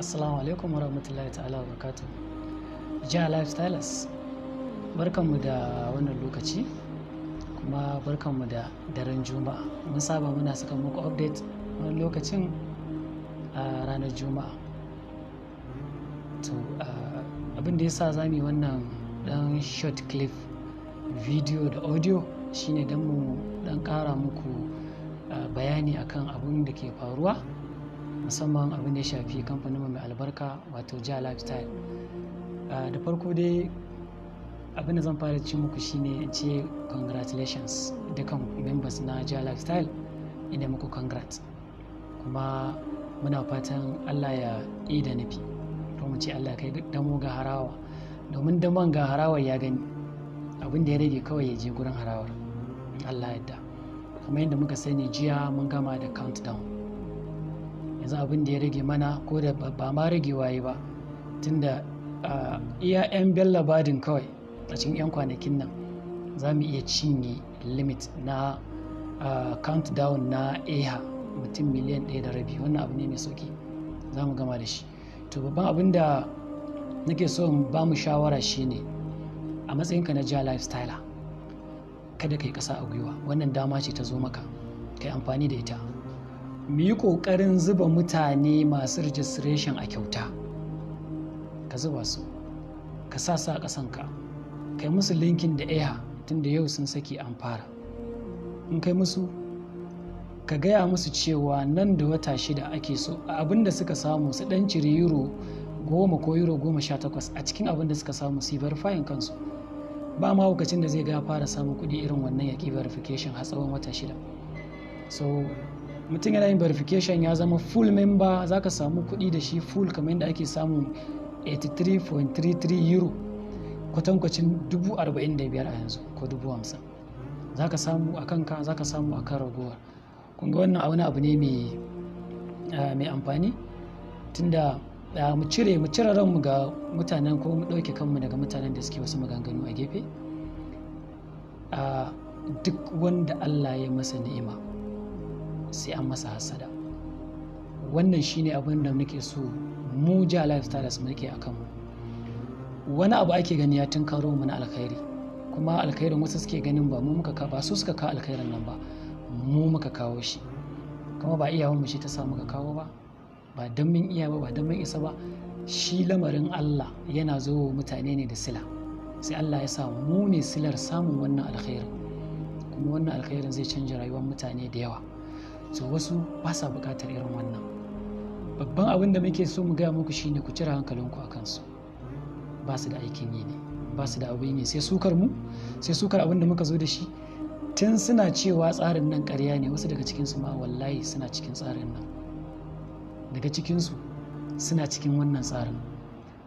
Assalamu alaikum wa rahmatullahi ta'ala wa barakatuh. JAALife stylers, barkanmu da wannan lokaci kuma barkanmu da daren Juma'a. Mun saba muna saka muku update wani lokacin a ranar Juma'a. To abin da yasa zamu yi wannan dan short clip video da audio shine dan mu dan ƙara muku bayani akan abin da ke faruwa, musamman abin da ya shafi kamfanin mai albarka wato JAALife style. Da farko dai abin da zan fara ci muku shine in ce congratulations dukan members na JAALife style, ina muku congrats, kuma muna fatan Allah ya yi da nufi, to mu ce Allah kai damo ga harawa, domin damon ga harawar ya gani, abin da ya rage kawai ya je gurin harawar Allah yadda. Kuma yadda muka sani jiya mun gama da countdown, yanzu abin da ya rage mana, ko da ba ma rage waye ba, tunda iya 'yan bella badin kawai a cikin 'yan kwanakin nan za mu iya cinye limit na countdown na EHA mutum miliyan 1.5. wannan abu ne mai sauki, za mu gama da shi. To babban abin da nake so in ba mu shawara shine, a matsayinka na JAALife styler, kada ka yi ƙasa a gwiwa. Wannan dama ce ta zo maka, ka yi amfani da ita. Mu yi ƙoƙarin zuba mutane masu registration a kyauta, ka zuba su, ka sa a ƙasanka, kai musu linkin da EHA tunda yau sun saki an fara. In kai musu, ka gaya musu cewa nan da wata 6 ake so abin da suka samu su ɗan ciri euro 10 ko euro 18 a cikin abin da suka samu su yi verifying kansu. Ba ma lokacin da zai ga fara samun kuɗi irin wannan yaƙi verification har tsawon wata 6. So mutum yana yin verification ya zama full member, za ka samu kuɗi da shi full kamar yadda ake samun 83.33 euro, kwatankwacin 45,000 a yanzu ko 50,000 za ka samu a kanka, za ka samu a kan ragowar. Kun ga wannan wani abu ne mai amfani, tunda mu cire ranmu ga mutanen, ko mu ɗauke kanmu daga mutanen da suke wasu maganganu a gefe. Duk wanda Allah ya masa ni'ima sai an masa hasada. Wannan shine abin da muke so mu JAALife stylers mu rike akan mu. Wani abu ake gani ya tunkaro mu na alkhairi, kuma alkhairin wasu suke ganin ba su suka kawo alkhairin nan ba, mu muka kawo shi, kuma ba iyawan mu shi ta sa muka kawo ba dan mun iya ba dan mun isa ba. Shi lamarin Allah yana zo wa mutane ne da sila, sai Allah ya sa mu ne silar samun wannan alkhairin, kuma wannan alkhairin zai canja rayuwar mutane da yawa. So wasu ba sa buƙatar irin wannan. Babban abin da muke so mu gaya muku shine ku cire hankalinku a kansu. Ba su da aikin yi ne, ba su da abin yi sai sukar mu, sai sukar abin da muka zo da shi. Tun suna cewa tsarin nan ƙarya ne, wasu daga cikinsu ma wallahi suna cikin tsarin nan, daga cikinsu suna cikin wannan tsarin.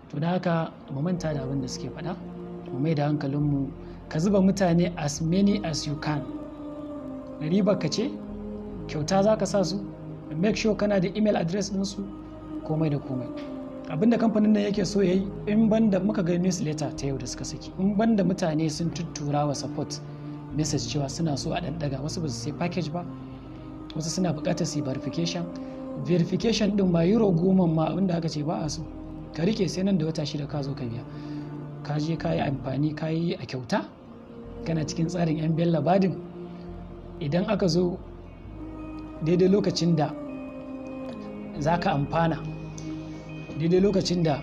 To da haka mu manta da abin da suke faɗa, mu mai da hankalinmu, ka zuba mutane as many as you can. Ribar ka ce, kyauta za ka sa su, make sure kana da email address ɗinsu, komai da komai. Abinda kamfanin nan yake so ya yi, in banda muka ga newsletter ta yau da suka saki, in banda mutane sun tuttura wa support message cewa suna so a ɗanɗaga, wasu ba su sai package ba, wasu suna buƙatar su yi verification ɗin ma euro 10 ma abinda aka ce ba a so, ka rike sai nan da wata 6 ka zo ka biya. Ka je ka yi amfani, ka yi a kyauta, kana cikin tsarin 'yan bella badin. Idan aka zo daidai lokacin da za ka amfana, daidai lokacin da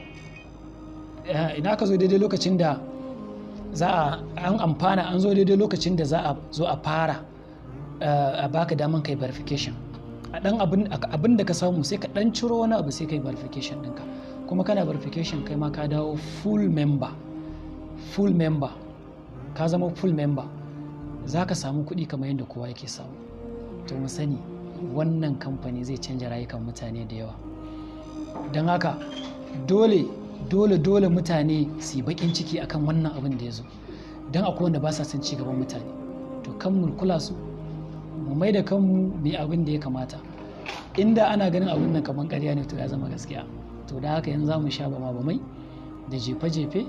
idan aka zo daidai lokacin da an amfana, an zo daidai lokacin da za a zo a fara a baka daman kai verification, a dan abin da ka samu sai ka dan ciro wani abu sai kai verification ɗinka, kuma kana verification kai ma ka dawo full member, ka zama full member, za ka samu kuɗi kamar yadda kowa yake samu. To mu sani wannan kamfani zai canja rayukan mutane da yawa, don haka dole mutane su yi bakin ciki akan wannan abin da ya zo, don akwai wanda ba sa son ci gaban mutane. To kan mu kula su, mu mai da kanmu mai abin da ya kamata. Inda ana ganin abin nan kamar ƙarya ne, to ya zama gaskiya. To da haka yanzu za mu sha bama-bamai da jefe-jefe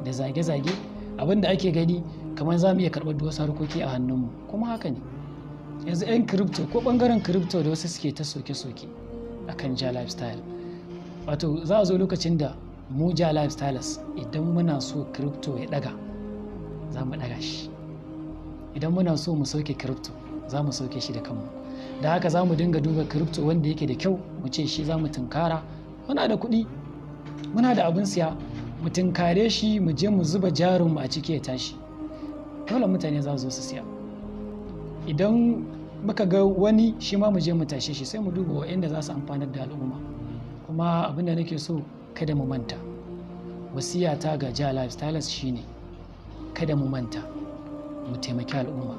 da zage-zage, abin da ake gani kamar za mu iya karɓar wasu harkoki a hannunmu, kuma haka ne. Yanzu 'yan crypto ko ɓangaren crypto da wasu suke ta soke-soke akan JAALife style, wato za a zo lokacin da mu JAALife stylers idan muna so crypto ya daga za mu daga shi, idan muna so mu sauke crypto za mu sauke shi da kanmu. Da haka za mu dinga duba crypto wanda yake da kyau mu ce shi za mu tunkara. Muna da kuɗi, muna da abin siya, mu tunkare shi, mu je mu zuba jarinmu a ciki ya tashi, dole mutane za su zo su siya. Idan muka ga wani shi ma mu je mu tashe shi, sai mu duba waɗanda za su amfanar da al'umma. Kuma abin da nake so kada mu manta, wasiyata ga JAALife stylers shine kada mu manta mu taimaki al'umma,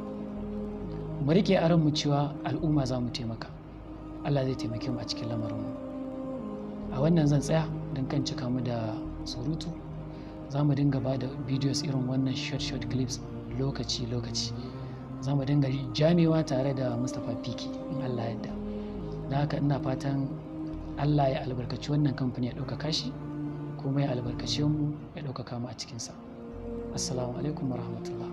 mu rike a ranmu cewa al'umma za mu taimaka, Allah zai taimake mu a cikin lamarinmu. A wannan zan tsaya don kan cika mu da surutu. Za mu dinga ba da videos irin wannan short clips lokaci za mu dinga jamewa tare da Mustapha Piki in Allah yadda. Da haka ina fatan Allah ya albarkaci wannan kamfani ya ɗaukaka shi, kuma ya albarkace mu ya ɗaukaka mu a cikinsa. Assalamu alaikum warahmatullah.